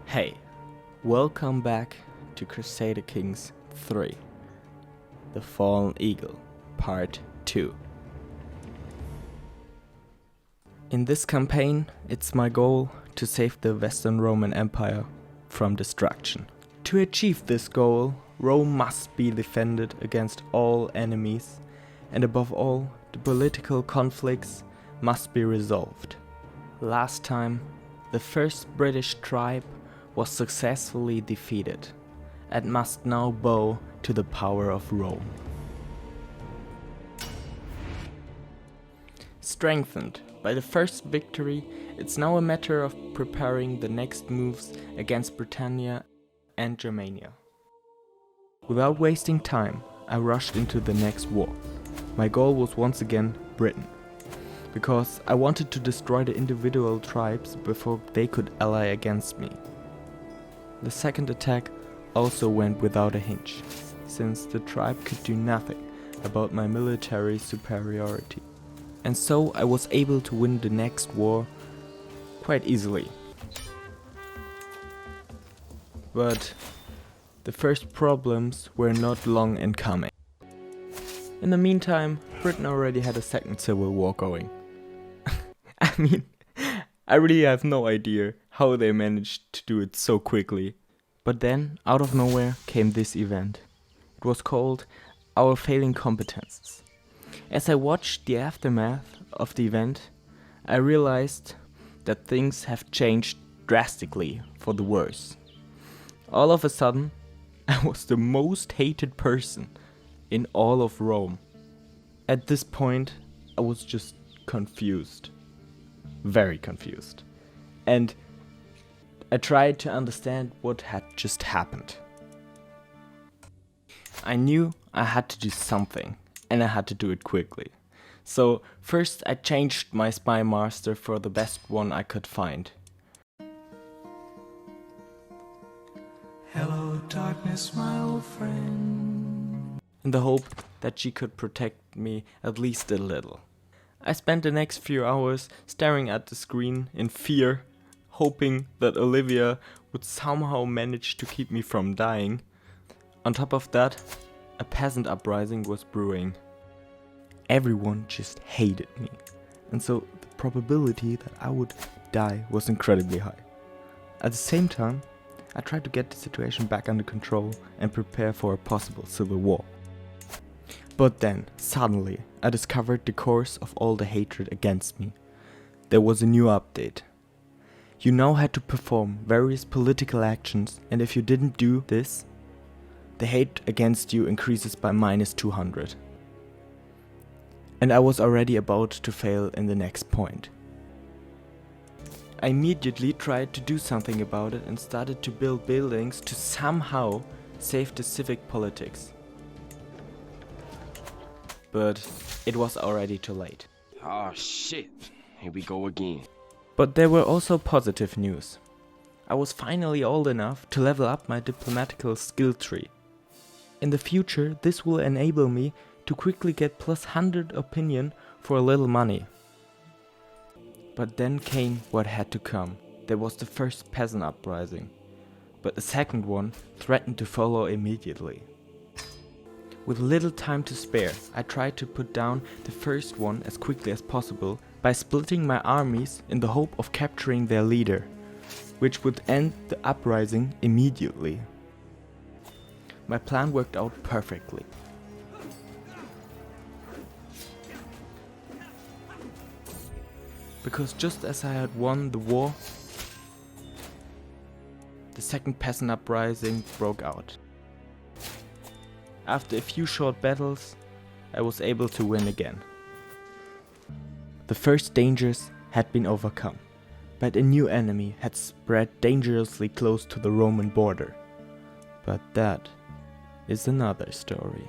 Hey, welcome back to Crusader Kings 3, The Fallen Eagle, Part 2. In this campaign, it's my goal to save the Western Roman Empire from destruction. To achieve this goal, Rome must be defended against all enemies, and above all, the political conflicts must be resolved. Last time, the first British tribe was successfully defeated and must now bow to the power of Rome. Strengthened by the first victory, it's now a matter of preparing the next moves against Britannia and Germania. Without wasting time, I rushed into the next war. My goal was once again Britain, because I wanted to destroy the individual tribes before they could ally against me. The second attack also went without a hitch, since the tribe could do nothing about my military superiority. And so I was able to win the next war quite easily. But the first problems were not long in coming. In the meantime, Britain already had a second civil war going. I really have no idea how they managed to do it so quickly. But then, out of nowhere, came this event. It was called Our Failing Competences. As I watched the aftermath of the event, I realized that things have changed drastically for the worse. All of a sudden, I was the most hated person in all of Rome. At this point, I was just confused. Very confused. And I tried to understand what had just happened. I knew I had to do something, and I had to do it quickly. So first I changed my spy master for the best one I could find. Hello darkness, my old friend. In the hope that she could protect me at least a little. I spent the next few hours staring at the screen in fear, hoping that Olivia would somehow manage to keep me from dying. On top of that, a peasant uprising was brewing. Everyone just hated me, and so the probability that I would die was incredibly high. At the same time, I tried to get the situation back under control and prepare for a possible civil war. But then, suddenly, I discovered the cause of all the hatred against me. There was a new update. You now had to perform various political actions, and if you didn't do this, the hate against you increases by -200. And I was already about to fail in the next point. I immediately tried to do something about it and started to build buildings to somehow save the civic politics. But it was already too late. Oh shit, here we go again. But there were also positive news. I was finally old enough to level up my diplomatical skill tree. In the future, this will enable me to quickly get +100 opinion for a little money. But then came what had to come. There was the first peasant uprising, but a second one threatened to follow immediately. With little time to spare, I tried to put down the first one as quickly as possible by splitting my armies in the hope of capturing their leader, which would end the uprising immediately. My plan worked out perfectly. Because just as I had won the war, the second peasant uprising broke out. After a few short battles, I was able to win again. The first dangers had been overcome, but a new enemy had spread dangerously close to the Roman border. But that is another story.